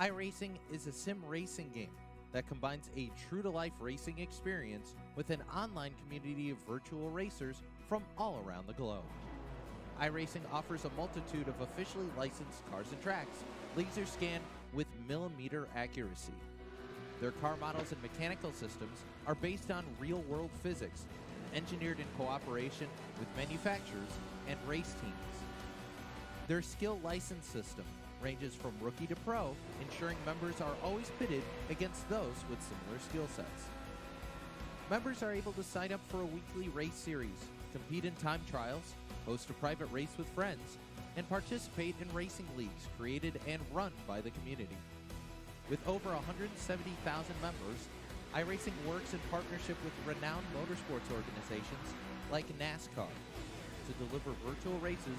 iRacing is a sim racing game that combines a true-to-life racing experience with an online community of virtual racers from all around the globe. iRacing offers a multitude of officially licensed cars and tracks, laser scanned with millimeter accuracy. Their car models and mechanical systems are based on real-world physics, engineered in cooperation with manufacturers and race teams. Their skill license system ranges from rookie to pro, ensuring members are always pitted against those with similar skill sets. Members are able to sign up for a weekly race series, compete in time trials, host a private race with friends, and participate in racing leagues created and run by the community. With over 170,000 members, iRacing works in partnership with renowned motorsports organizations like NASCAR to deliver virtual races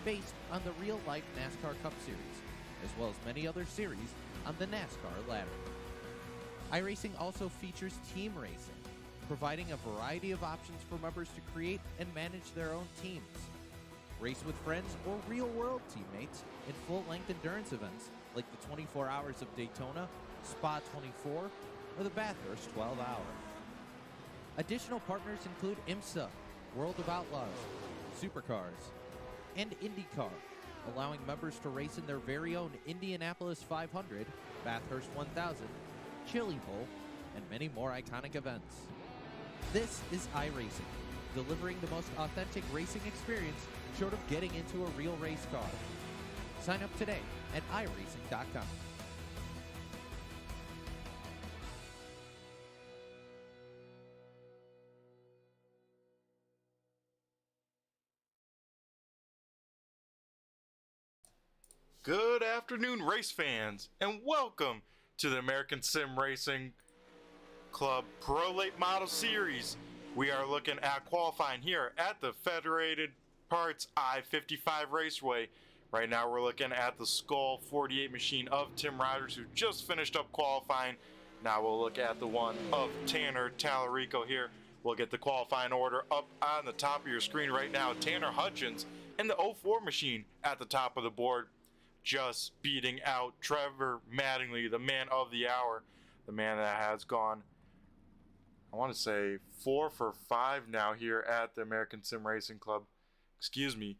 based on the real-life NASCAR Cup Series, as well as many other series on the NASCAR ladder. iRacing also features team racing, providing a variety of options for members to create and manage their own teams. Race with friends or real-world teammates in full-length endurance events like the 24 Hours of Daytona, Spa 24, or the Bathurst 12 Hour. Additional partners include IMSA, World of Outlaws, Supercars, and IndyCar, allowing members to race in their very own Indianapolis 500, Bathurst 1000, Chili Bowl, and many more iconic events. This is iRacing, delivering the most authentic racing experience short of getting into a real race car. Sign up today at iRacing.com. Good afternoon, race fans, and welcome to the American Sim Racing Club Pro Late Model Series. We are looking at qualifying here at the Federated Parts I-55 Raceway. Right now we're looking at the Skull 48 machine of Tim Rogers, who just finished up qualifying. Now we'll look at the one of Tanner Tallarico here. We'll get the qualifying order up on the top of your screen right now. Tanner Hutchins in the 04 machine at the top of the board, just beating out Trevor Mattingly, the man of the hour, the man that has gone, I want to say 4 for 5 now here at the American Sim Racing Club. Excuse me,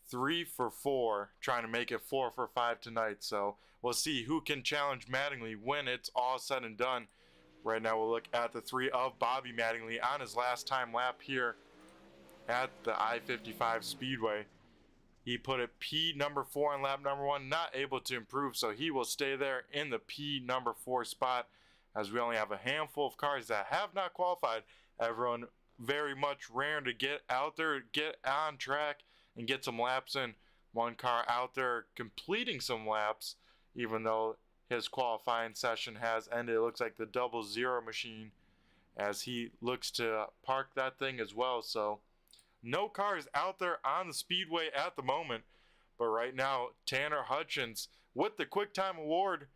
3 for 4, trying to make it 4 for 5 tonight. So we'll see who can challenge Mattingly when it's all said and done. Right now we'll look at the 3 of Bobby Mattingly on his last time lap here at the I-55 Speedway. He put a P number 4 on lap number 1, not able to improve, so he will stay there in the P number 4 spot, as we only have a handful of cars that have not qualified. Everyone very much raring to get out there, get on track, and get some laps in. One car out there completing some laps, even though his qualifying session has ended. It looks like the 00 machine, as he looks to park that thing as well. So no cars out there on the speedway at the moment, but right now Tanner Hutchins with the Quick Time Award,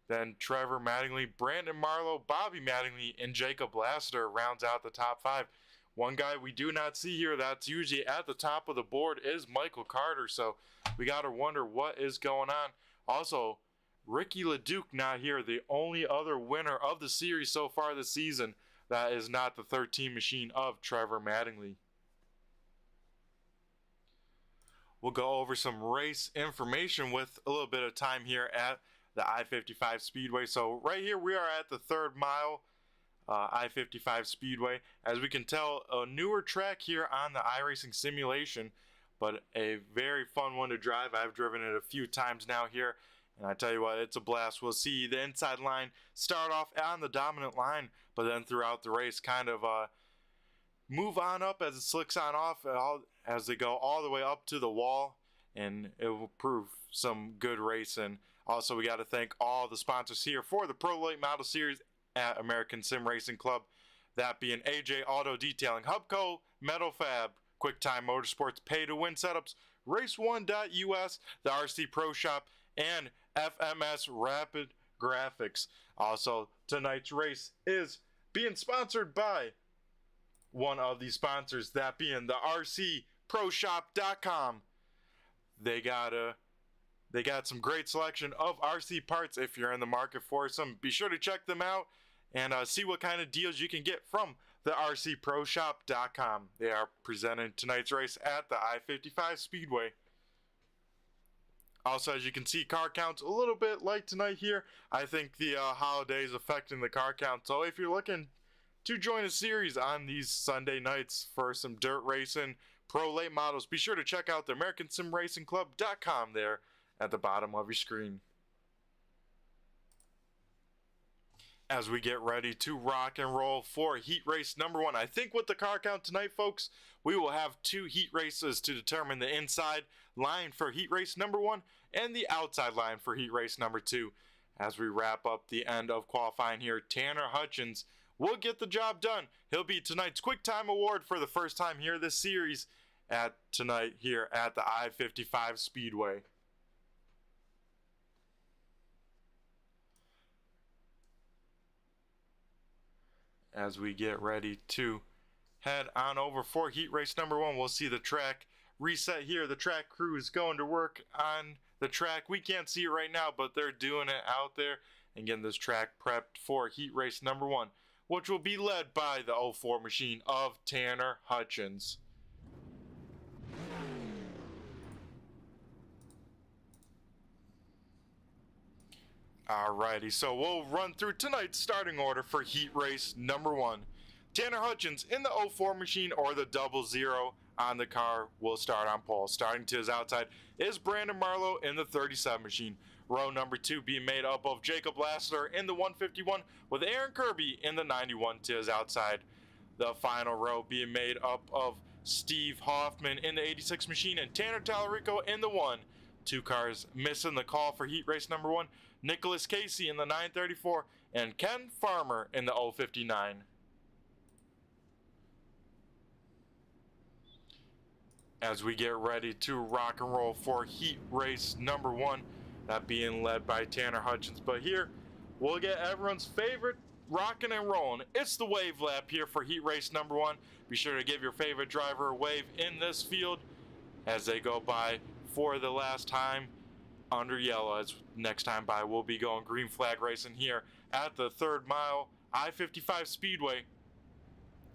then Trevor Mattingly, Brandon Marlowe, Bobby Mattingly, and Jacob Lassiter rounds out the top 5. One guy we do not see here that's usually at the top of the board is Michael Carter, so we got to wonder what is going on. Also, Ricky LeDuc not here, the only other winner of the series so far this season that is not the 13 machine of Trevor Mattingly. We'll go over some race information with a little bit of time here at the I-55 Speedway. So right here we are at the 3rd mile I-55 Speedway. As we can tell, a newer track here on the iRacing simulation, but a very fun one to drive. I've driven it a few times now here, and I tell you what, it's a blast. We'll see the inside line start off on the dominant line, but then throughout the race kind of move on up as it slicks on off as they go all the way up to the wall, and it will prove some good racing. Also, we got to thank all the sponsors here for the Pro Late Model Series at American Sim Racing Club, that being AJ Auto Detailing, Hubco, Metal Fab, Quick Time Motorsports, Pay to Win Setups, Race1.us, the RC Pro Shop, and FMS Rapid Graphics. Also, tonight's race is being sponsored by one of the sponsors, that being the RCProShop.com. They got a They got some great selection of RC parts if you're in the market for some. Be sure to check them out and see what kind of deals you can get from the rcproshop.com. They are presenting tonight's race at the I-55 Speedway. Also, as you can see, car count's a little bit light tonight here. I think the holidays affecting the car count. So if you're looking to join a series on these Sunday nights for some dirt racing, pro late models, be sure to check out the AmericanSimRacingClub.com there at the bottom of your screen. As we get ready to rock and roll for heat race number 1. I think with the car count tonight, folks, we will have 2 heat races to determine the inside line for heat race number 1 and the outside line for heat race number 2. As we wrap up the end of qualifying here, Tanner Hutchins will get the job done. He'll be tonight's Quick Time Award for the first time here this series tonight here at the I-55 Speedway. As we get ready to head on over for heat race number 1, we'll see the track reset here. The track crew is going to work on the track. We can't see it right now, but they're doing it out there and getting this track prepped for heat race number 1, which will be led by the 04 machine of Tanner Hutchins. Alrighty, so we'll run through tonight's starting order for heat race number 1. Tanner Hutchins in the 04 machine or the 00 on the car will start on pole. Starting to his outside is Brandon Marlowe in the 37 machine. Row number 2 being made up of Jacob Lassiter in the 151 with Aaron Kirby in the 91 to his outside. The final row being made up of Steve Hoffman in the 86 machine and Tanner Tallarico in the 1. 2 cars missing the call for heat race number 1. Nicholas Casey in the 934 and Ken Farmer in the 059. As we get ready to rock and roll for heat race number 1, that being led by Tanner Hutchins. But here, we'll get everyone's favorite rocking and rolling. It's the wave lap here for heat race number 1. Be sure to give your favorite driver a wave in this field as they go by for the last time under yellow. As next time by, we'll be going green flag racing here at the 3rd mile I-55 Speedway.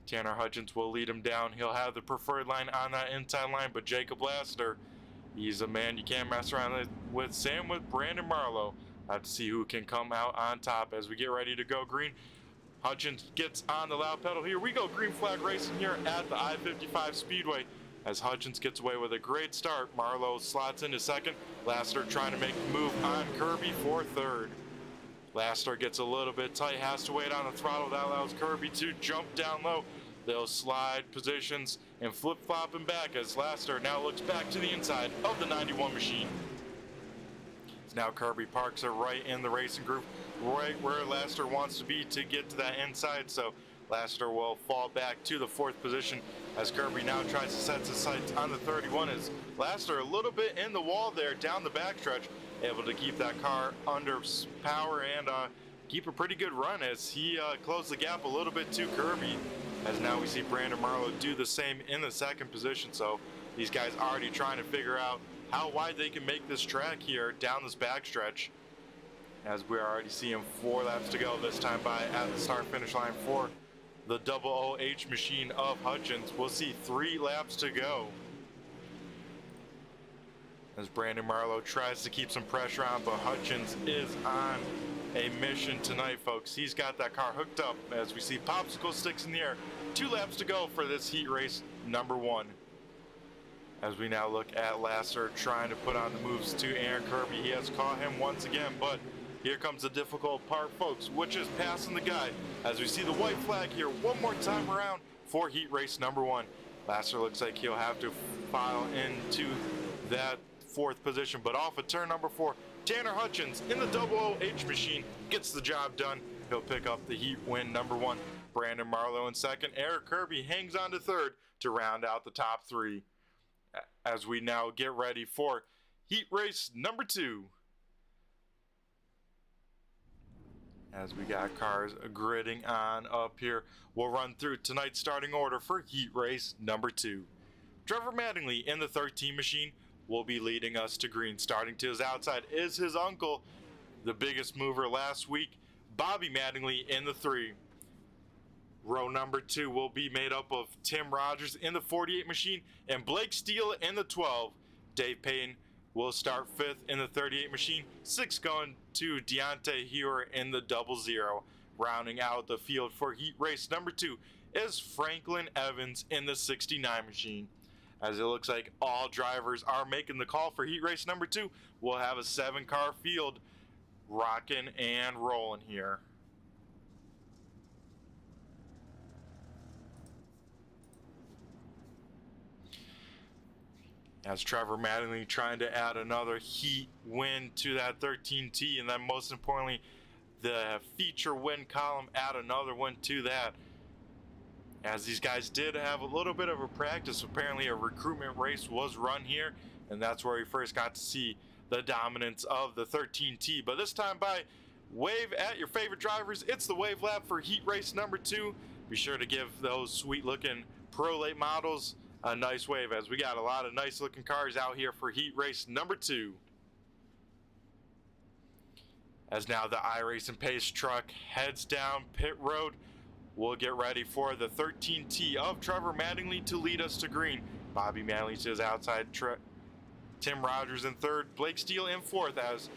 Tanner Hutchins will lead him down. He'll have the preferred line on that inside line, but Jacob Lassiter, he's a man you can't mess around with. Same with Brandon Marlowe. Let's see who can come out on top as we get ready to go green. Hutchins gets on the loud pedal. Here we go, green flag racing here at the I-55 Speedway. As Hutchins gets away with a great start, Marlowe slots into 2nd. Lassiter trying to make the move on Kirby for 3rd. Lassiter gets a little bit tight, has to wait on the throttle. That allows Kirby to jump down low. They'll slide positions and flip-flop him back as Lassiter now looks back to the inside of the 91 machine. Now Kirby parks it right in the racing group, right where Lassiter wants to be to get to that inside. So Lassiter will fall back to the 4th position as Kirby now tries to set his sights on the 31. As Lassiter a little bit in the wall there down the backstretch, able to keep that car under power and keep a pretty good run as he closed the gap a little bit to Kirby. As now we see Brandon Marlowe do the same in the 2nd position. So these guys already trying to figure out how wide they can make this track here down this backstretch. As we're already seeing 4 laps to go this time by at the start finish line for the 00H machine of Hutchins. We'll see 3 laps to go as Brandon Marlowe tries to keep some pressure on, but Hutchins is on a mission tonight, folks. He's got that car hooked up as we see popsicle sticks in the air. 2 laps to go for this heat race number 1. As we now look at Lassiter trying to put on the moves to Aaron Kirby. He has caught him once again, but here comes the difficult part, folks, which is passing the guy. As we see the white flag here one more time around for heat race number 1. Lassiter looks like he'll have to file into that 4th position, but off of turn number 4, Tanner Hutchins in the 00H machine gets the job done. He'll pick up the heat win number 1. Brandon Marlowe in 2nd. Eric Kirby hangs on to 3rd to round out the top 3. As we now get ready for heat race number 2. As we got cars gridding on up here, we'll run through tonight's starting order for heat race number 2. Trevor Mattingly in the 13 machine, will be leading us to green. Starting to his outside is his uncle, the biggest mover last week, Bobby Mattingly in the 3. Row number 2 will be made up of Tim Rogers in the 48 machine and Blake Steele in the 12. Dave Payton will start 5th in the 38 machine. 6 going to Deontay Hewer in the 00. Rounding out the field for heat race number 2 is Franklin Evans in the 69 machine. As it looks like all drivers are making the call for heat race number 2, we'll have a 7-car field rocking and rolling here. As Trevor Mattingly trying to add another heat win to that 13T, and then most importantly, the feature win column, add another one to that. As these guys did have a little bit of a practice, apparently a recruitment race was run here, and that's where we first got to see the dominance of the 13T. But this time by wave at your favorite drivers. It's the wave lap for heat race number 2. Be sure to give those sweet looking Pro Late models a nice wave, as we got a lot of nice looking cars out here for heat race number 2. As now the iRacing Pace truck heads down pit road, we'll get ready for the 13T of Trevor Mattingly to lead us to green. Bobby Mattingly to his outside, Tim Rogers in 3rd, Blake Steele in 4th as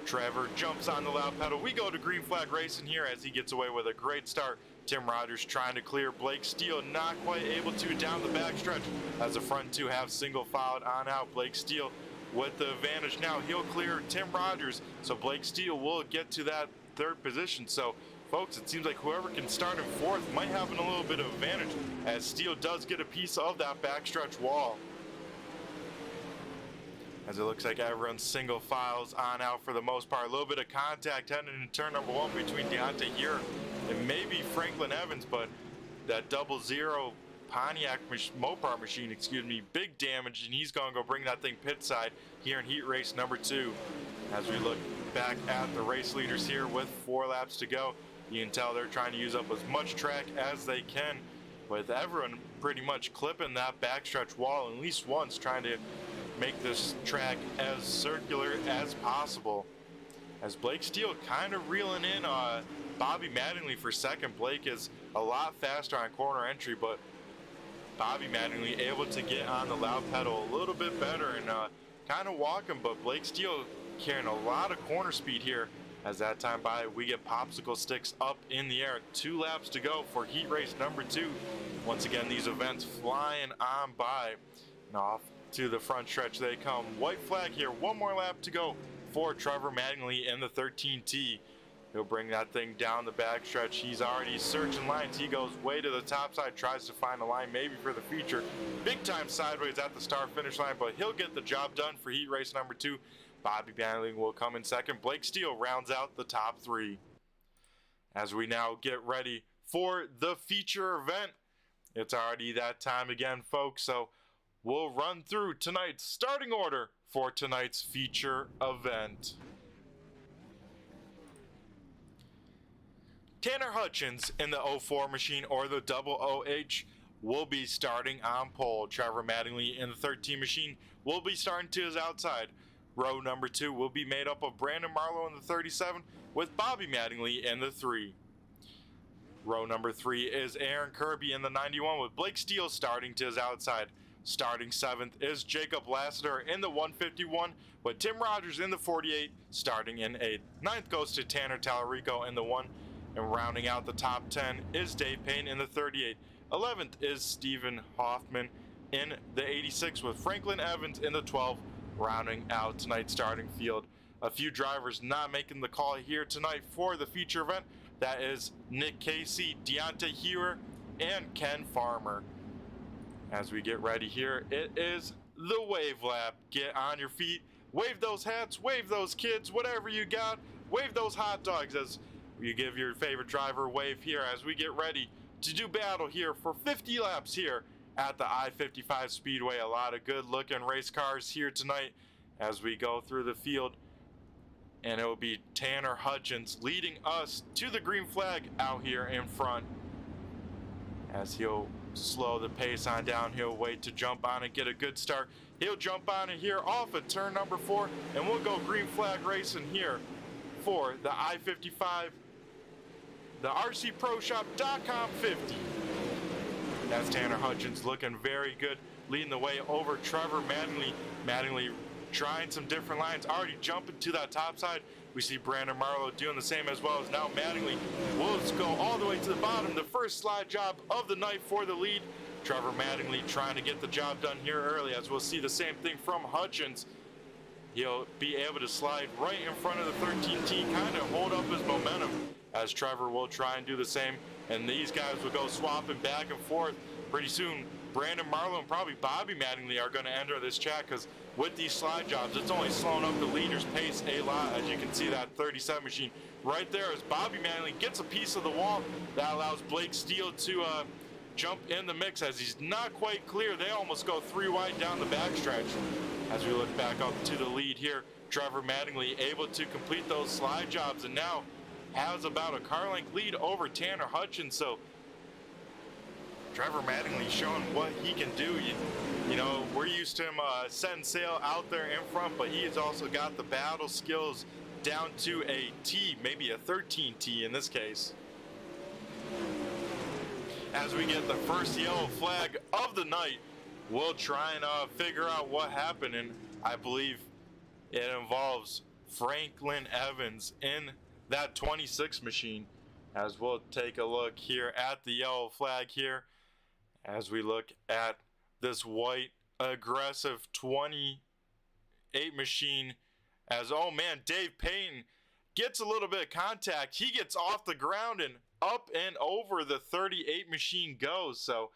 Trevor jumps on the loud pedal. We go to green flag racing here as he gets away with a great start. Tim Rogers trying to clear Blake Steele, not quite able to down the backstretch as the front 2 have single filed on out. Blake Steele with the advantage now. He'll clear Tim Rogers, so Blake Steele will get to that 3rd position. So folks, it seems like whoever can start in 4th might have a little bit of advantage, as Steele does get a piece of that backstretch wall. As it looks like everyone's single files on out for the most part. A little bit of contact heading into turn number 1 between Deontay here and maybe Franklin Evans, but that 00 Pontiac Mopar machine, big damage, and he's going to go bring that thing pit side here in heat race number 2. As we look back at the race leaders here with 4 laps to go, you can tell they're trying to use up as much track as they can, with everyone pretty much clipping that backstretch wall at least once, trying to make this track as circular as possible. As Blake Steele kind of reeling in Bobby Mattingly for 2nd. Blake is a lot faster on corner entry, but Bobby Mattingly able to get on the loud pedal a little bit better and kind of walking, but Blake Steele carrying a lot of corner speed here. As that time by, we get popsicle sticks up in the air. 2 laps to go for heat race number 2. Once again, these events flying on by. And off to the front stretch they come. White flag here, 1 more lap to go for Trevor Mattingly in the 13T. He'll bring that thing down the backstretch. He's already searching lines. He goes way to the top side, tries to find a line maybe for the feature. Big time sideways at the start finish line, but he'll get the job done for heat race number 2. Bobby Mattingly will come in 2nd. Blake Steele rounds out the top 3. As we now get ready for the feature event, it's already that time again, folks, so we'll run through tonight's starting order for tonight's feature event. Tanner Hutchins in the 04 machine, or the 00H, will be starting on pole. Trevor Mattingly in the 13 machine will be starting to his outside. Row number 2 will be made up of Brandon Marlowe in the 37 with Bobby Mattingly in the 3. Row number 3 is Aaron Kirby in the 91 with Blake Steele starting to his outside. Starting 7th is Jacob Lassiter in the 151 with Tim Rogers in the 48 starting in 8th. 9th goes to Tanner Tallarico in the 1, and rounding out the top 10 is Dave Payne in the 38. 11th is Stephen Hoffman in the 86 with Franklin Evans in the 12, rounding out tonight's starting field. A few drivers not making the call here tonight for the feature event. That is Nick Casey, Deontay Hewer, and Ken Farmer. As we get ready here, it is the wave lap. Get on your feet, wave those hats, wave those kids, whatever you got, wave those hot dogs as you give your favorite driver a wave here as we get ready to do battle here for 50 laps here at the I-55 Speedway. A lot of good looking race cars here tonight as we go through the field. And it will be Tanner Hutchins leading us to the green flag out here in front. As he'll slow the pace on down, he'll wait to jump on and get a good start He'll jump on it here off of turn number 4, and we'll go green flag racing here for the I-55, the RCProShop.com 50. That's Tanner Hutchins looking very good, leading the way over Trevor Mattingly. Mattingly trying some different lines, already jumping to that top side. We see Brandon Marlowe doing the same, as well as now Mattingly will go all the way to the bottom. The first slide job of the night for the lead. Trevor Mattingly trying to get the job done here early, as we'll see the same thing from Hutchins. He'll be able to slide right in front of the 13T, kind of hold up his momentum, as Trevor will try and do the same. And these guys will go swapping back and forth. Pretty soon, Brandon Marlowe and probably Bobby Mattingly are going to enter this chat, because with these slide jobs, it's only slowing up the leader's pace a lot. As you can see, that 37 machine right there, as Bobby Mattingly gets a piece of the wall. That allows Blake Steele to jump in the mix, as he's not quite clear. They almost go 3 wide down the backstretch. As we look back up to the lead here, Trevor Mattingly able to complete those slide jobs, and now has about a car length lead over Tanner Hutchins. So Trevor Mattingly showing what he can do. You know, we're used to him setting sail out there in front, but he has also got the battle skills down to a T, maybe a 13T in this case. As we get the first yellow flag of the night, we'll try and figure out what happened, and I believe it involves Franklin Evans in that 26 machine. As we'll take a look here at the yellow flag here, as we look at this white aggressive 28 machine, as, oh man, Dave Payton gets a little bit of contact. He gets off the ground and up and over the 38 machine goes. So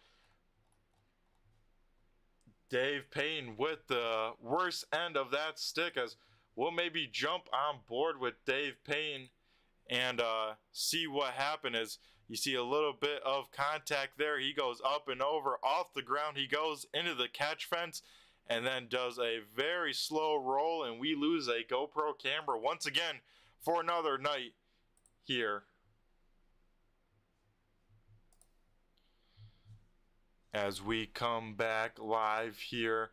Dave Payton with the worst end of that stick, as we'll maybe jump on board with Dave Payton and see what happened. As you see a little bit of contact there, he goes up and over off the ground. He goes into the catch fence and then does a very slow roll, and we lose a GoPro camera once again for another night here. As we come back live here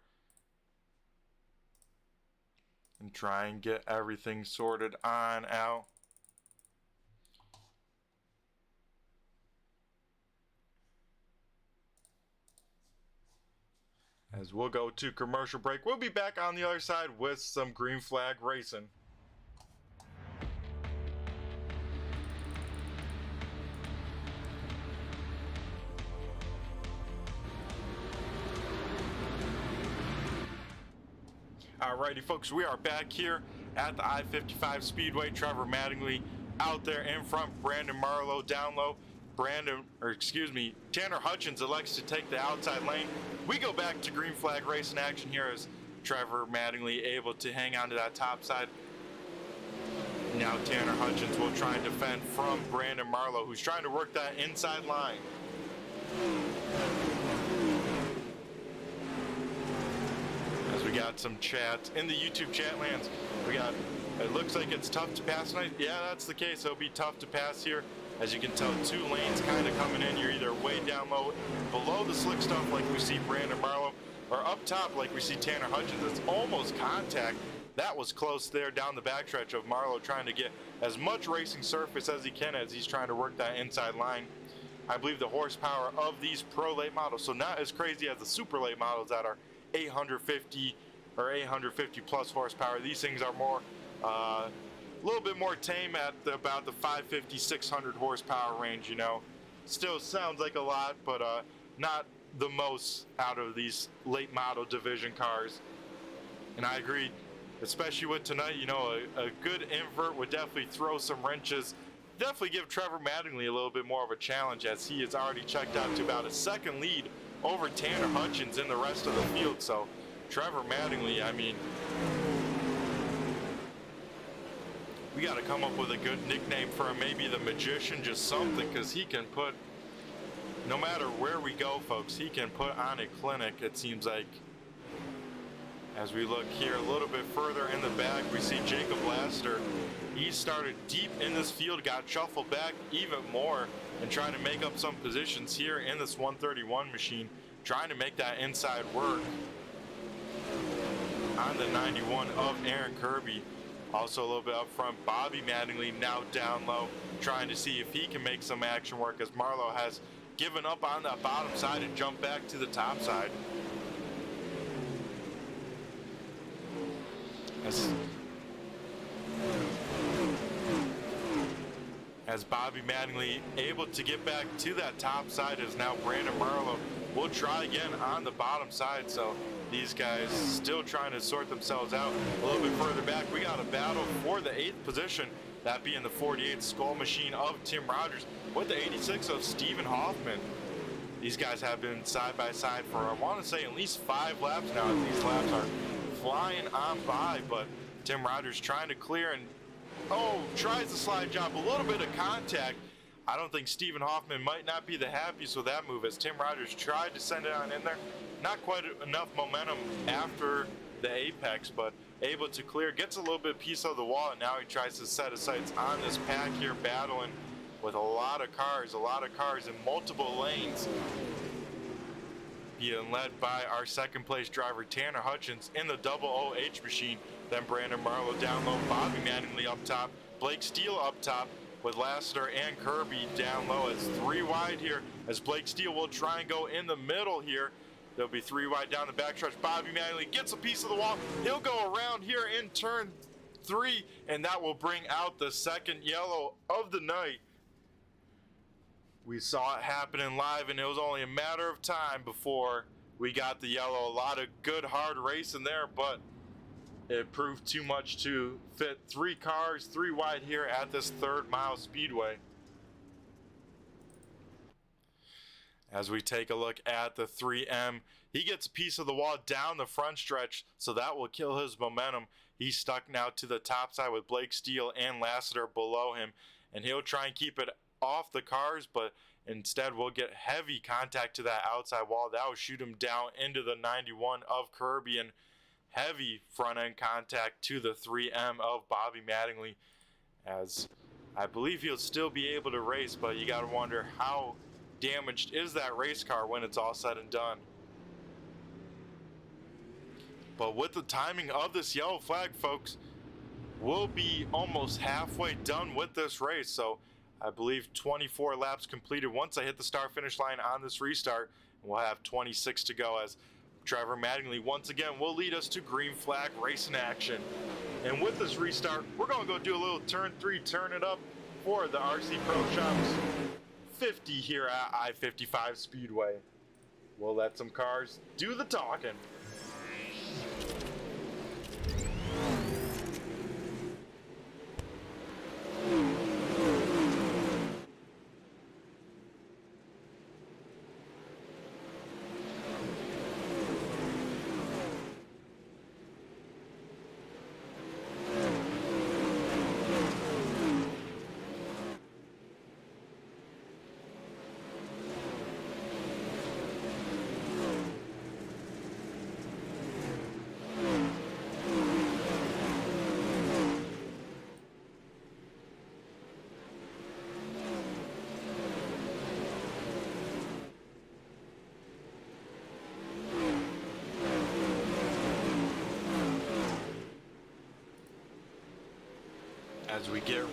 and try and get everything sorted on out. As we'll go to commercial break, we'll be back on the other side with some green flag racing. Alrighty folks, we are back here at the I-55 Speedway. Trevor Mattingly out there in front, Brandon Marlowe down low. Tanner Hutchins elects to take the outside lane. We go back to green flag racing action here, as Trevor Mattingly able to hang on to that top side. Now Tanner Hutchins will try and defend from Brandon Marlowe, who's trying to work that inside line. As we got some chats in the YouTube chat lands, it looks like it's tough to pass tonight. Yeah, that's the case. It'll be tough to pass here. As you can tell, 2 lanes kind of coming in. You're either way down low, below the slick stuff like we see Brandon Marlowe, or up top like we see Tanner Hutchins. It's almost contact. That was close there down the backstretch of Marlowe trying to get as much racing surface as he can as he's trying to work that inside line. I believe the horsepower of these pro late models, so not as crazy as the super late models that are 850 or 850 plus horsepower. These things are more a little bit more tame at about the 550, 600 horsepower range, you know. Still sounds like a lot, but not the most out of these late model division cars. And I agree, especially with tonight, you know, a good invert would definitely throw some wrenches. Definitely give Trevor Mattingly a little bit more of a challenge, as he has already checked out to about a second lead over Tanner Hutchins in the rest of the field. So Trevor Mattingly, I mean, we got to come up with a good nickname for him, maybe the Magician, just something, because he can put, no matter where we go, folks, he can put on a clinic, it seems like. As we look here a little bit further in the back, we see Jacob Laster. He started deep in this field, got shuffled back even more, and trying to make up some positions here in this 131 machine, trying to make that inside work. on the 91 of Aaron Kirby. Also a little bit up front, Bobby Mattingly now down low, trying to see if he can make some action work, as Marlowe has given up on that bottom side and jumped back to the top side. As Bobby Mattingly able to get back to that top side, as now Brandon Marlowe will try again on the bottom side. So these guys still trying to sort themselves out. A little bit further back, we got a battle for the 8th position, that being the 48 Skull Machine of Tim Rogers with the 86 of Stephen Hoffman. These guys have been side by side for, I want to say, at least 5 laps now. These laps are flying on by, but Tim Rogers trying to clear and tries the slide job, a little bit of contact. I don't think Stephen Hoffman might not be the happiest with that move, as Tim Rogers tried to send it on in there. Not quite enough momentum after the apex, but able to clear, gets a little bit piece of the wall, and now he tries to set his sights on this pack here, battling with a lot of cars in multiple lanes. Being led by our second place driver Tanner Hutchins in the double OH machine, then Brandon Marlowe down low, Bobby Mattingly up top, Blake Steele up top, with Lassiter and Kirby down low. As 3 wide here, as Blake Steele will try and go in the middle here. There'll be 3 wide down the backstretch. Bobby Mattingly gets a piece of the wall. He'll go around here in turn 3, and that will bring out the second yellow of the night. We saw it happening live, and it was only a matter of time before we got the yellow. A lot of good hard racing there, but it proved too much to fit 3 cars 3 wide here at this 3rd mile speedway. As we take a look at the 3M, he gets a piece of the wall down the front stretch, so that will kill his momentum. He's stuck now to the top side with Blake Steele and Lassiter below him, and he'll try and keep it off the cars, but instead will get heavy contact to that outside wall. That will shoot him down into the 91 of Kirby, and heavy front end contact to the 3M of Bobby Mattingly, as I believe he'll still be able to race, but you got to wonder how damaged is that race car when it's all said and done. But with the timing of this yellow flag, folks, we'll be almost halfway done with this race. So I believe 24 laps completed once I hit the start finish line on this restart, and we'll have 26 to go, as Trevor Mattingly once again will lead us to green flag racing action. And with this restart, we're going to go do a little turn 3, turn it up for the RC Pro Shops 50 here at I-55 Speedway. We'll let some cars do the talking. As we get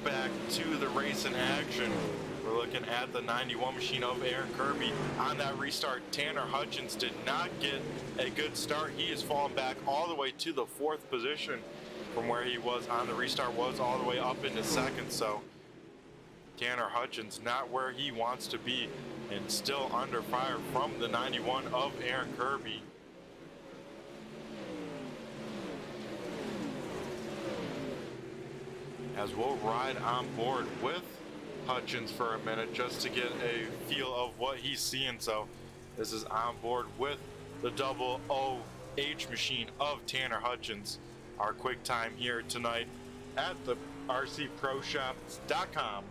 back to the race in action, we're looking at the 91 machine of Aaron Kirby. On that restart, Tanner Hutchins did not get a good start. He has fallen back all the way to the 4th position from where he was on the restart, was all the way up into 2nd. So Tanner Hutchins not where he wants to be, and still under fire from the 91 of Aaron Kirby. As we'll ride on board with Hutchins for a minute just to get a feel of what he's seeing. So this is on board with the double OH machine of Tanner Hutchins. Our quick time here tonight at the rcproshops.com.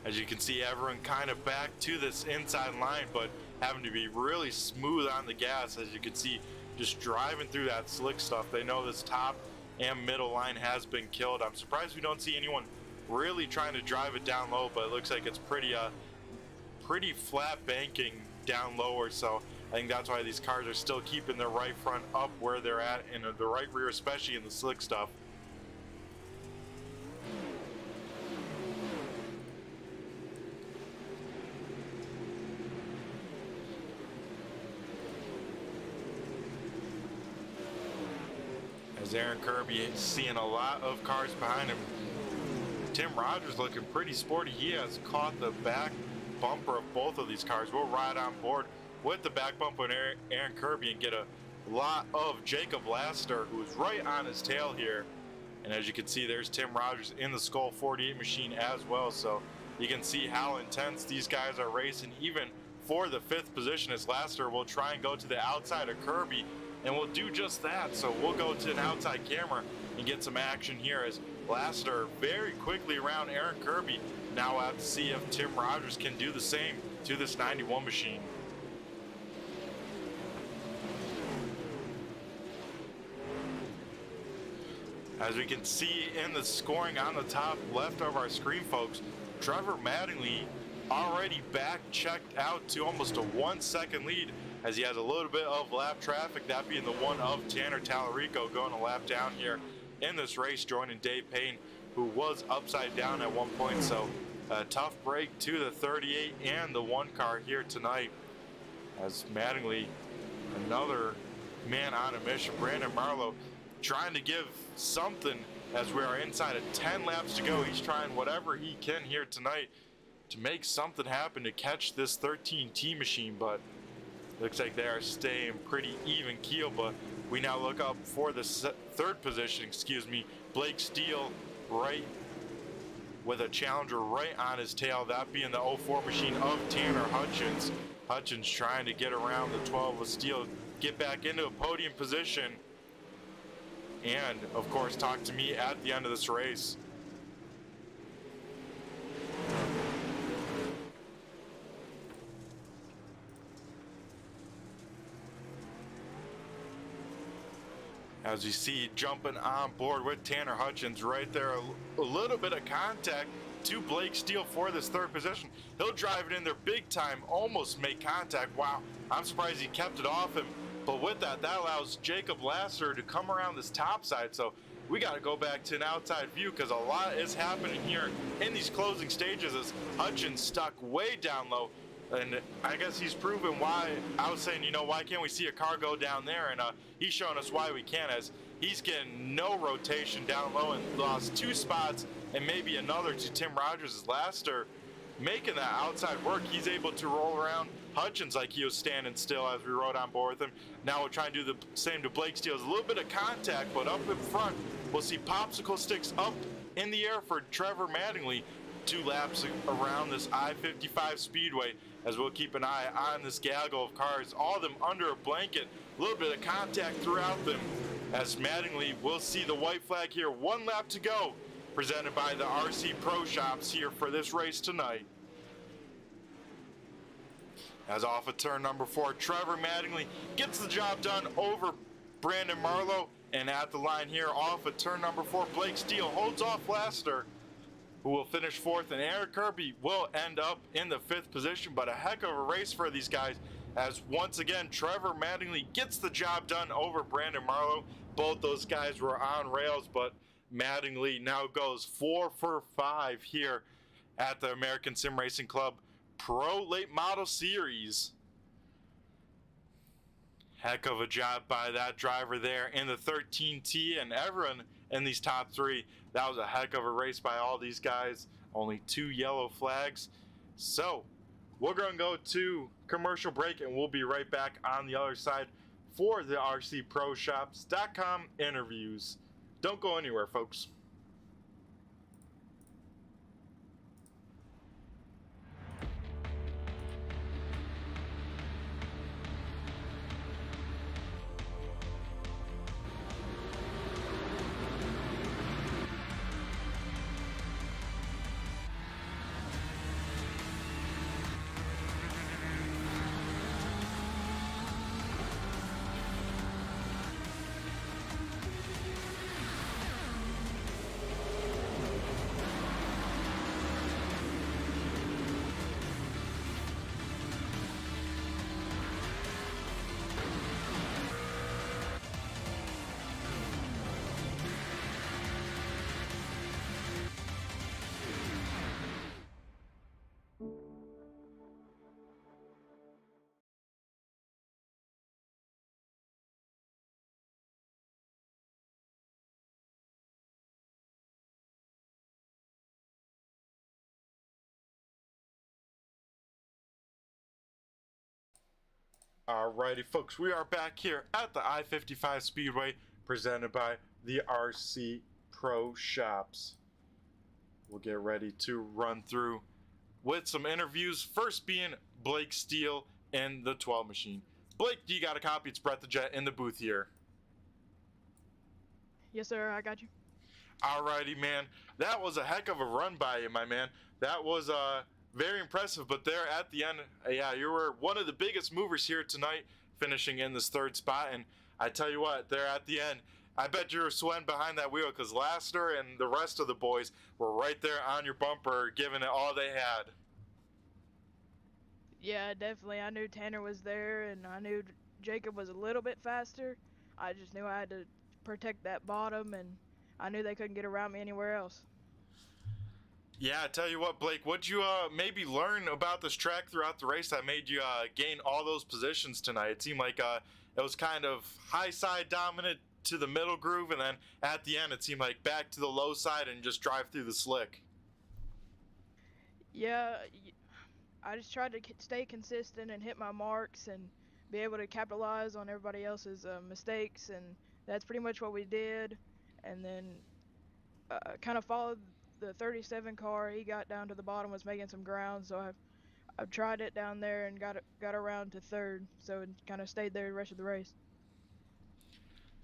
As you can see, everyone kind of back to this inside line, but having to be really smooth on the gas. As you can see, just driving through that slick stuff. They know this top and middle line has been killed. I'm surprised we don't see anyone really trying to drive it down low, but it looks like it's pretty flat banking down lower. So I think that's why these cars are still keeping their right front up where they're at, and the right rear, especially in the slick stuff. As Aaron Kirby is seeing a lot of cars behind him. Tim Rogers looking pretty sporty. He has caught the back bumper of both of these cars. We'll ride on board with the back bumper and Aaron Kirby and get a lot of Jacob Laster, who is right on his tail here. And as you can see, there's Tim Rogers in the Skull 48 machine as well. So you can see how intense these guys are racing, even for the 5th position, as Laster will try and go to the outside of Kirby, and we'll do just that. So we'll go to an outside camera and get some action here as Laster very quickly around Aaron Kirby. Now we'll have to see if Tim Rogers can do the same to this 91 machine. As we can see in the scoring on the top left of our screen, folks, Trevor Mattingly already back checked out to almost a 1 second lead, as he has a little bit of lap traffic, that being the one of Tanner Tallarico going a lap down here in this race, joining Dave Payne, who was upside down at one point. So a tough break to the 38 and the 1 car here tonight, as Mattingly, another man on a mission. Brandon Marlowe trying to give something as we are inside of 10 laps to go. He's trying whatever he can here tonight to make something happen to catch this 13T machine, but looks like they are staying pretty even keel. But we now look up for the 3rd position, Blake Steele, right with a Challenger right on his tail, that being the 04 machine of Tanner Hutchins. Hutchins trying to get around the 12 with Steele, get back into a podium position, and of course talk to me at the end of this race. As you see, jumping on board with Tanner Hutchins right there, a little bit of contact to Blake Steele for this 3rd position. He'll drive it in there big time, almost make contact. Wow, I'm surprised he kept it off him. But with that, that allows Jacob Lasser to come around this top side. So we got to go back to an outside view, because a lot is happening here in these closing stages, as Hutchins stuck way down low. And I guess he's proven why I was saying, why can't we see a car go down there? And he's showing us why we can, as he's getting no rotation down low and lost 2 spots and maybe another to Tim Rogers' Laster, making that outside work. He's able to roll around Hutchins like he was standing still as we rode on board with him. Now we'll try and do the same to Blake Steele. A little bit of contact, but up in front, we'll see popsicle sticks up in the air for Trevor Mattingly. 2 laps around this I-55 speedway, as we'll keep an eye on this gaggle of cars, all of them under a blanket, a little bit of contact throughout them, as Mattingly will see the white flag here. 1 lap to go, presented by the RC Pro Shops here for this race tonight. As off of turn number 4, Trevor Mattingly gets the job done over Brandon Marlowe, and at the line here off of turn number 4, Blake Steele holds off Laster, who will finish 4th, and Aaron Kirby will end up in the 5th position. But a heck of a race for these guys, as once again Trevor Mattingly gets the job done over Brandon Marlowe. Both those guys were on rails, but Mattingly now goes 4 for 5 here at the American Sim Racing Club Pro Late Model Series. Heck of a job by that driver there in the 13T, and everyone in these top 3. That was a heck of a race by all these guys. Only 2 yellow flags. So we're going to go to commercial break, and we'll be right back on the other side for the RCProShops.com interviews. Don't go anywhere, folks. Alrighty, folks, we are back here at the I-55 Speedway, presented by the RC Pro Shops. We'll get ready to run through with some interviews. First being Blake Steele in the 12 machine. Blake, do you got a copy? It's Brett the Jet in the booth here. Yes, sir. I got you. Alrighty, man. That was a heck of a run by you, my man. That was very impressive. But there at the end, yeah, you were one of the biggest movers here tonight, finishing in this third spot. And I tell you what, there at the end, I bet you were sweating behind that wheel because Lassiter and the rest of the boys were right there on your bumper, giving it all they had. Yeah, definitely. I knew Tanner was there, and I knew Jacob was a little bit faster. I just knew I had to protect that bottom, and I knew they couldn't get around me anywhere else. Yeah, I tell you what, Blake, what'd you maybe learn about this track throughout the race that made you gain all those positions tonight? It seemed like it was kind of high side dominant to the middle groove, and then at the end it seemed like back to the low side and just drive through the slick. Yeah, I just tried to stay consistent and hit my marks and be able to capitalize on everybody else's mistakes, and that's pretty much what we did. And then kind of followed the 37 car. He got down to the bottom, was making some ground, so I've tried it down there and got around to third, so it kind of stayed there the rest of the race.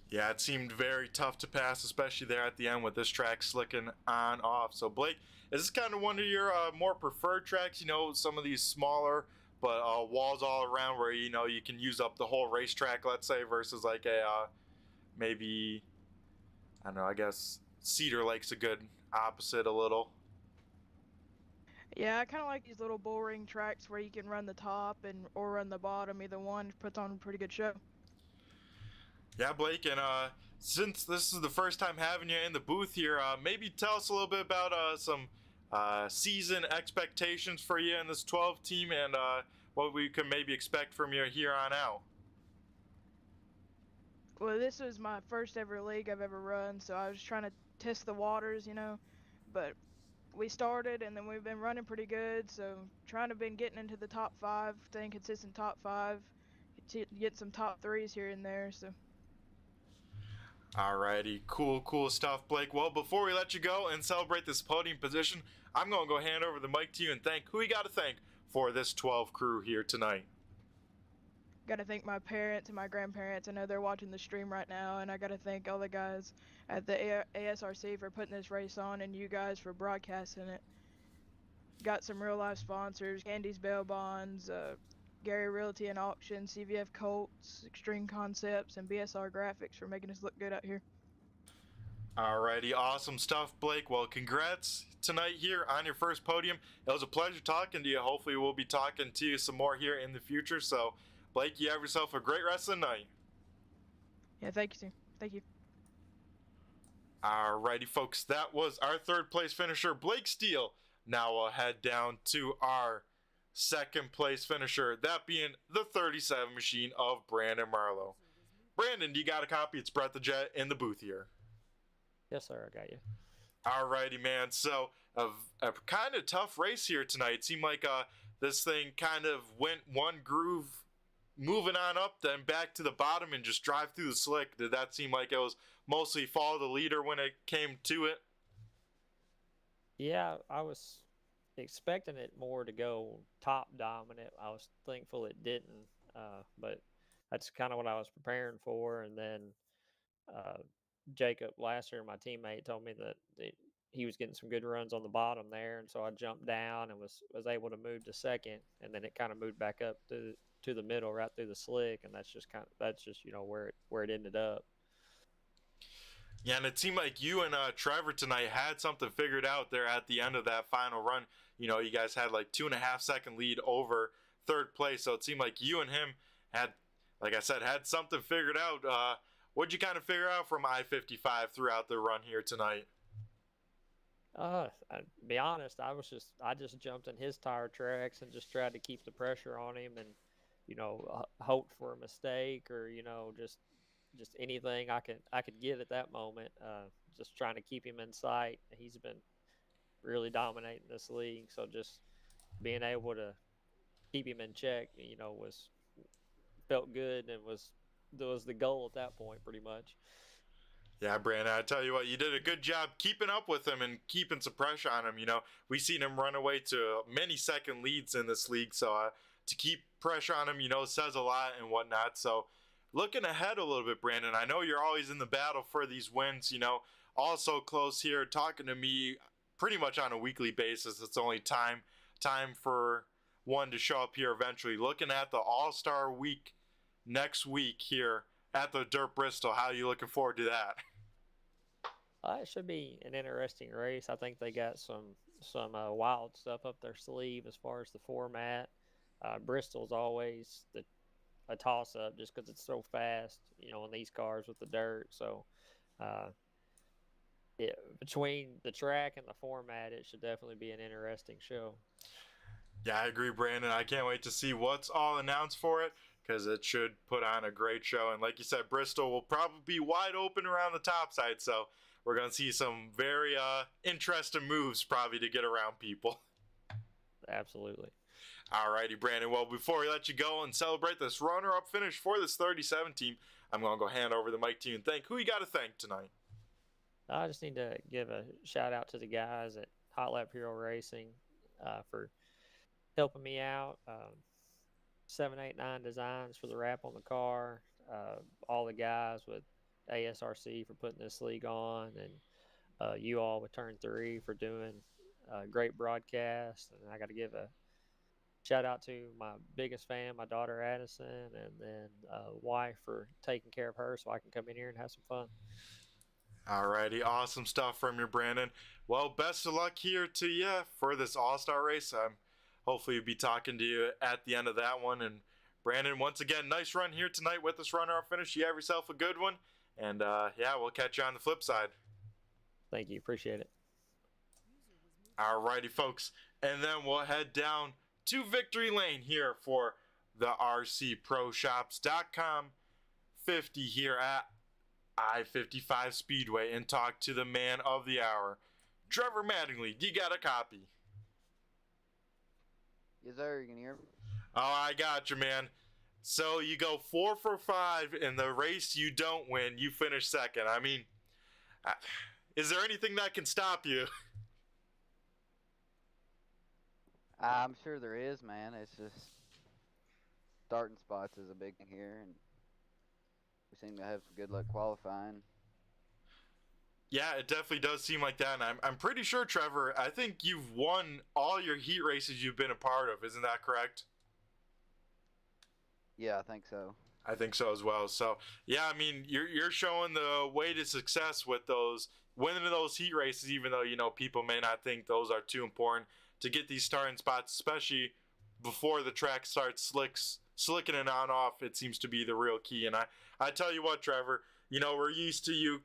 Yeah, it seemed very tough to pass, especially there at the end with this track slicking on off. So, Blake, is this kind of one of your more preferred tracks? You know, some of these smaller, but walls all around where, you know, you can use up the whole racetrack, let's say, versus like a maybe, I don't know, I guess Cedar Lake's a good opposite a little. Yeah, I kind of like these little bull ring tracks where you can run the top and or run the bottom. Either one puts on a pretty good show. Yeah, Blake, and since this is the first time having you in the booth here, maybe tell us a little bit about some season expectations for you in this 12 team and what we can maybe expect from you here on out. Well, this was my first ever league I've ever run, so I was trying to test the waters, But we started and then we've been running pretty good, so trying to been getting into the top five, staying consistent top five, get some top threes here and there. So. Alrighty, cool stuff, Blake. Well, before we let you go and celebrate this podium position, I'm going to go hand over the mic to you and thank who we got to thank for this 12 crew here tonight. Got to thank my parents and my grandparents. I know they're watching the stream right now, and I got to thank all the guys at the ASRC for putting this race on, and you guys for broadcasting it. Got some real life sponsors: Candy's Bail Bonds, Gary Realty and Auction, CVF Colts, Extreme Concepts, and BSR Graphics for making us look good out here. Alrighty, awesome stuff, Blake. Well, congrats tonight here on your first podium. It was a pleasure talking to you. Hopefully, we'll be talking to you some more here in the future. So, Blake, you have yourself a great rest of the night. Yeah, thank you, sir. Thank you. Alrighty, folks, that was our third place finisher, Blake Steele. Now we'll head down to our second place finisher, that being the 37 machine of Brandon Marlowe. Brandon, do you got a copy? It's Brett the Jet in the booth here. Yes, sir, I got you. Alrighty, man. So, a kind of tough race here tonight. It seemed like this thing kind of went one groove, moving on up, then back to the bottom and just drive through the slick. Did that seem like it was mostly follow the leader when it came to it? Yeah, I was expecting it more to go top dominant. I was thankful it didn't, but that's kind of what I was preparing for. And then Jacob Lasser, my teammate, told me that he was getting some good runs on the bottom there, and so I jumped down and was able to move to second, and then it kind of moved back up to the middle, right through the slick, and that's just where it ended up. Yeah, and it seemed like you and Trevor tonight had something figured out there at the end of that final run. You know, you guys had like 2.5-second lead over third place, so it seemed like you and him had, like I said, had something figured out. What'd you kind of figure out from I-55 throughout the run here tonight? To be honest, I just jumped in his tire tracks and just tried to keep the pressure on him, and hoped for a mistake or just anything I could get at that moment. Just trying to keep him in sight. He's been really dominating this league, so just being able to keep him in check, was felt good and was the goal at that point, pretty much. Yeah, Brandon, I tell you what, you did a good job keeping up with him and keeping some pressure on him. We seen him run away to many second leads in this league, so to keep pressure on him, says a lot and whatnot. So looking ahead a little bit, Brandon, I know you're always in the battle for these wins, also close here, talking to me pretty much on a weekly basis. It's only time for one to show up here eventually. Looking at the All-Star Week next week here at the Dirt Bristol, how are you looking forward to that? It should be an interesting race. I think they got some wild stuff up their sleeve as far as the format. Bristol's always a toss-up just because it's so fast, in these cars with the dirt. So between the track and the format, it should definitely be an interesting show. Yeah, I agree, Brandon. I can't wait to see what's all announced for it because it should put on a great show. And like you said, Bristol will probably be wide open around the top side, so we're going to see some very interesting moves probably to get around people. Absolutely. Alrighty, Brandon. Well, before we let you go and celebrate this runner-up finish for this 37 team, I'm going to go hand over the mic to you and thank who you got to thank tonight. I just need to give a shout-out to the guys at Hot Lap Hero Racing for helping me out. 789 Designs for the wrap on the car. All the guys with ASRC for putting this league on, and you all with Turn 3 for doing a great broadcast. And I got to give a shout out to my biggest fan, my daughter Addison, and then wife for taking care of her so I can come in here and have some fun. Alrighty, awesome stuff from you, Brandon. Well, best of luck here to you for this All-Star race. Hopefully we'll be talking to you at the end of that one. And Brandon, once again, nice run here tonight with this runner-up finish. You have yourself a good one. And yeah, we'll catch you on the flip side. Thank you. Appreciate it. Alrighty, folks. And then we'll head down to Victory Lane here for the RCProShops.com 50 here at I-55 Speedway and talk to the man of the hour. Trevor Mattingly, you got a copy? Yes, sir. You can hear me? Oh, I got you, man. So you go 4 for 5 in the race you don't win. You finish second. I mean, is there anything that can stop you? I'm sure there is, man. It's just starting spots is a big thing here, and we seem to have some good luck qualifying. Yeah, it definitely does seem like that, and I'm pretty sure, Trevor, I think you've won all your heat races you've been a part of. Isn't that correct? Yeah, I think so. I think so as well. So, yeah, I mean, you're showing the way to success with those, winning those heat races, even though, people may not think those are too important to get these starting spots, especially before the track starts slicking it on off. It seems to be the real key. And I tell you what, Trevor, we're used to you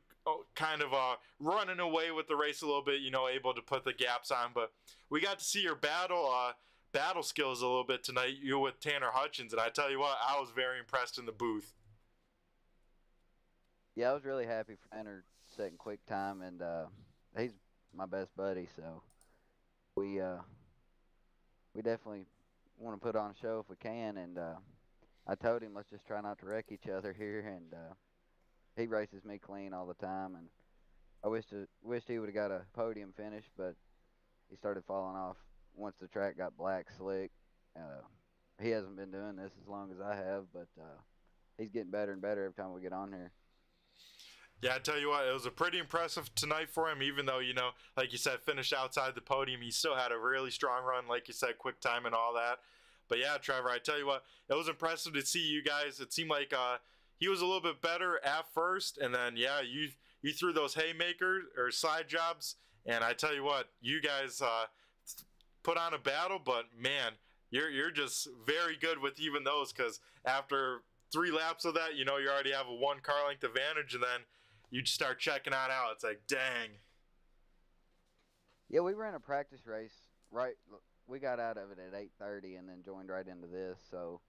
kind of running away with the race a little bit, able to put the gaps on. But we got to see your battle skills a little bit tonight, you with Tanner Hutchins. And I tell you what, I was very impressed in the booth. Yeah, I was really happy for Tanner setting quick time, and he's my best buddy, so we definitely want to put on a show if we can. And I told him, let's just try not to wreck each other here, and he races me clean all the time, and I wished he would have got a podium finish, but he started falling off once the track got black slick. He hasn't been doing this as long as I have, but he's getting better and better every time we get on here. Yeah, I tell you what, it was a pretty impressive tonight for him, even though, like you said, finished outside the podium. He still had a really strong run, like you said, quick time and all that. But yeah, Trevor, I tell you what, it was impressive to see you guys. It seemed like he was a little bit better at first, and then, yeah, you threw those haymakers or side jobs, and I tell you what, you guys put on a battle, but, man, you're just very good with even those, because after 3 laps of that, you already have a 1 car length advantage, and then you just start checking out. It's like, dang. Yeah, we ran a practice race, right? We got out of it at 8:30 and then joined right into this, so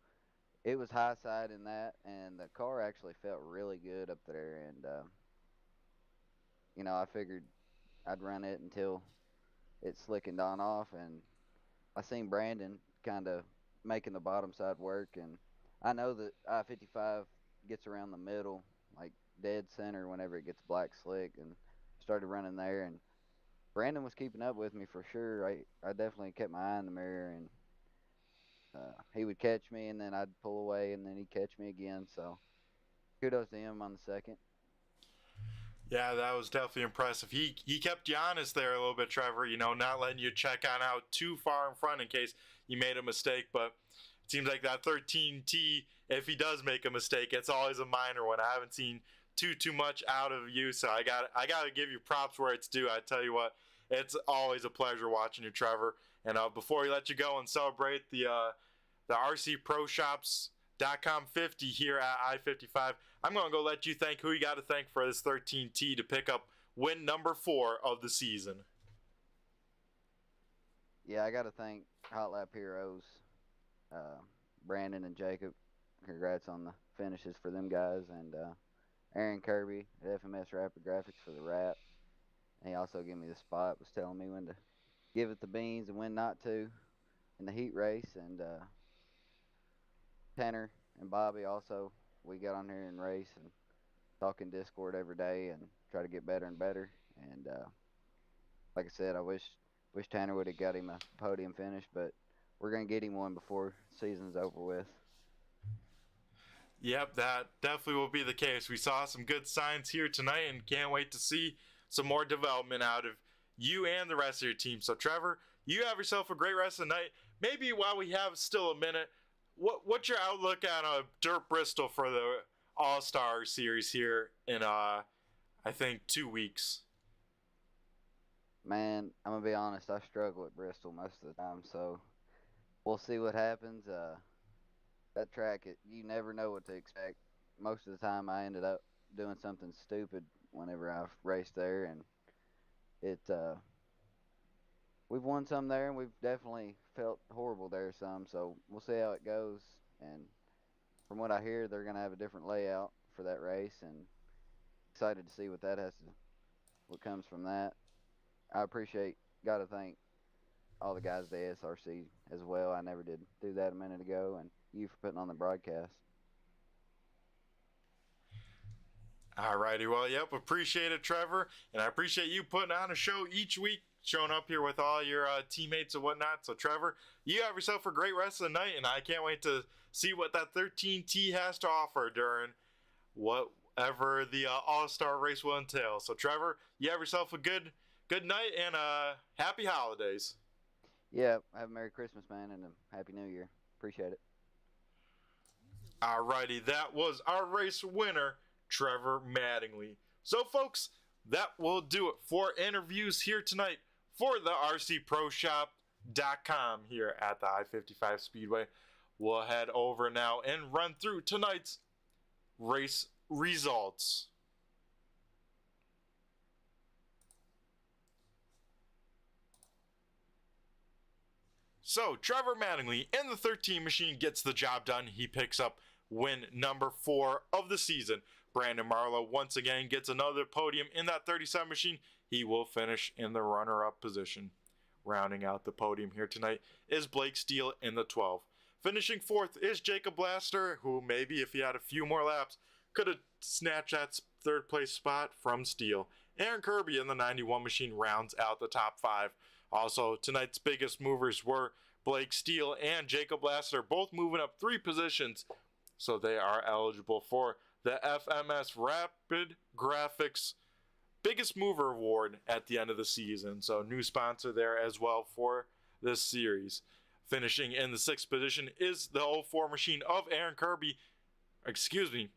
it was high side in that, and the car actually felt really good up there, and I figured I'd run it until it slickened on off, and I seen Brandon kind of making the bottom side work, and I know that I-55 gets around the middle, like dead center, whenever it gets black slick, and started running there. And Brandon was keeping up with me for sure. I definitely kept my eye in the mirror, and he would catch me, and then I'd pull away, and then he'd catch me again. So kudos to him on the second. Yeah, that was definitely impressive. He kept you honest there a little bit, Trevor. You know, not letting you check on out too far in front in case you made a mistake. But it seems like that 13T, if he does make a mistake, it's always a minor one. I haven't seen too much out of you, so I got to give you props where it's due. I tell you what, it's always a pleasure watching you, Trevor. And before we let you go and celebrate the RC Pro Shops.com 50 here at I-55, I'm going to go let you thank who you got to thank for this 13T to pick up win number 4 of the season. Yeah, I got to thank Hot Lap Heroes, Brandon and Jacob. Congrats on the finishes for them guys, and Aaron Kirby at FMS Rapid Graphics for the wrap. And he also gave me the spot, was telling me when to give it the beans and when not to in the heat race. And Tanner and Bobby also, we got on here and race and talk in Discord every day and try to get better and better. And like I said, I wish Tanner would have got him a podium finish, but we're going to get him one before season's over with. Yep, that definitely will be the case. We saw some good signs here tonight and can't wait to see some more development out of you and the rest of your team. So, Trevor, you have yourself a great rest of the night. Maybe while we have still a minute, what's your outlook on Dirt Bristol for the All-Star Series here in, I think, 2 weeks? Man, I'm going to be honest, I struggle at Bristol most of the time, so we'll see what happens. That track, you never know what to expect. Most of the time, I ended up doing something stupid whenever I raced there, and we've won some there, and we've definitely felt horrible there some. So we'll see how it goes. And from what I hear, they're gonna have a different layout for that race, and excited to see what comes from that. I got to thank all the guys at the ASRC as well. I never did do that a minute ago, and you for putting on the broadcast. Alrighty, well, yep, appreciate it, Trevor, and I appreciate you putting on a show each week, showing up here with all your teammates and whatnot. So, Trevor, you have yourself a great rest of the night, and I can't wait to see what that 13T has to offer during whatever the All-Star race will entail. So, Trevor, you have yourself a good night and happy holidays. Yeah, have a Merry Christmas, man, and a Happy New Year. Appreciate it. Alrighty, that was our race winner, Trevor Mattingly. So, folks, that will do it for interviews here tonight for the RCProShop.com here at the I-55 Speedway. We'll head over now and run through tonight's race results. So, Trevor Mattingly in the 13 machine gets the job done. He picks up win number 4 of the season. Brandon Marlowe once again gets another podium in that 37 machine. He will finish in the runner-up position. Rounding out the podium here tonight is Blake Steele in the 12. Finishing 4th is Jacob Blaster, who maybe if he had a few more laps could have snatched that 3rd place spot from Steele. Aaron Kirby in the 91 machine rounds out the top 5. Also, tonight's biggest movers were Blake Steele and Jacob Lassiter, both moving up 3 positions, so they are eligible for the FMS Rapid Graphics Biggest Mover Award at the end of the season. So, new sponsor there as well for this series. Finishing in the 6th position is the 04 machine of Aaron Kirby, the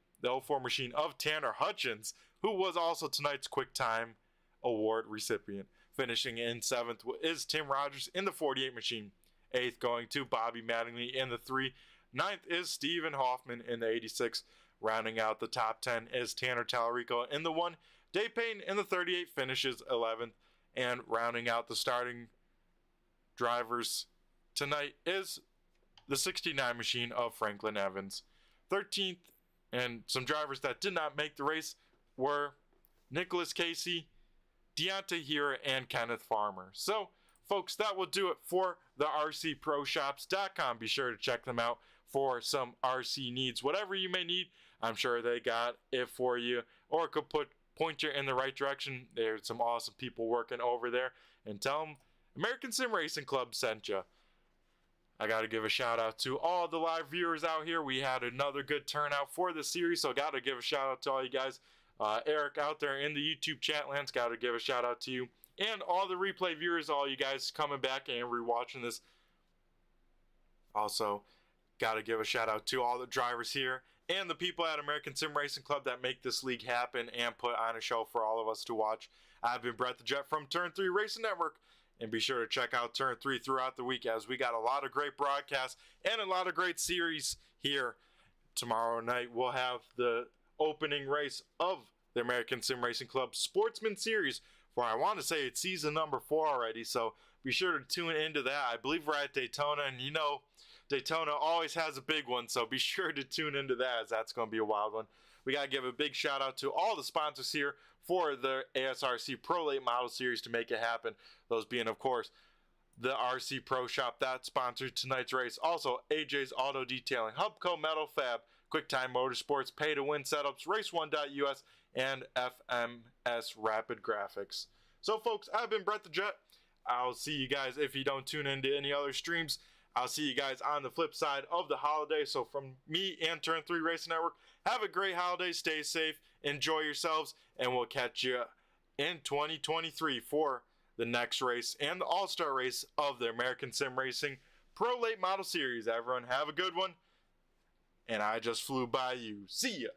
04 machine of Tanner Hutchins, who was also tonight's Quick Time Award recipient. Finishing in 7th is Tim Rogers in the 48 machine. 8th going to Bobby Mattingly in the 3. 9th is Stephen Hoffman in the 86. Rounding out the top 10 is Tanner Tallarico in the 1. Dave Payton in the 38 finishes 11th. And rounding out the starting drivers tonight is the 69 machine of Franklin Evans. 13th, and some drivers that did not make the race were Nicholas Casey, Deontay Hira, and Kenneth Farmer. So, folks, that will do it for the RCProShops.com. Be sure to check them out for some RC needs. Whatever you may need, I'm sure they got it for you, or could point you in the right direction. There's some awesome people working over there, and tell them American Sim Racing Club sent you. I got to give a shout out to all the live viewers out here. We had another good turnout for the series, so got to give a shout out to all you guys. Eric out there in the YouTube chat lands, got to give a shout out to you. And all the replay viewers, all you guys coming back and rewatching this. Also, got to give a shout out to all the drivers here and the people at American Sim Racing Club that make this league happen and put on a show for all of us to watch. I've been Brett the Jet from Turn 3 Racing Network, and be sure to check out Turn 3 throughout the week, as we got a lot of great broadcasts and a lot of great series here. Tomorrow night we'll have the opening race of the American Sim Racing Club Sportsman Series for, I want to say it's season number 4 already, so be sure to tune into that. I believe we're at Daytona, and you know Daytona always has a big one, so be sure to tune into that, as that's going to be a wild one. We got to give a big shout out to all the sponsors here for the ASRC Pro Late Model Series to make it happen. Those being, of course, the RC Pro Shop that sponsored tonight's race. Also, AJ's Auto Detailing, Hubco Metal Fab, QuickTime Motorsports, Pay to Win Setups, Race1.us, and FMS Rapid Graphics. So, folks, I've been Brett the Jet. I'll see you guys if you don't tune into any other streams. I'll see you guys on the flip side of the holiday. So from me and Turn 3 Racing Network, have a great holiday, stay safe, enjoy yourselves, and we'll catch you in 2023 for the next race and the All-Star race of the American Sim Racing Pro Late Model Series. Everyone have a good one, and I just flew by you. See ya!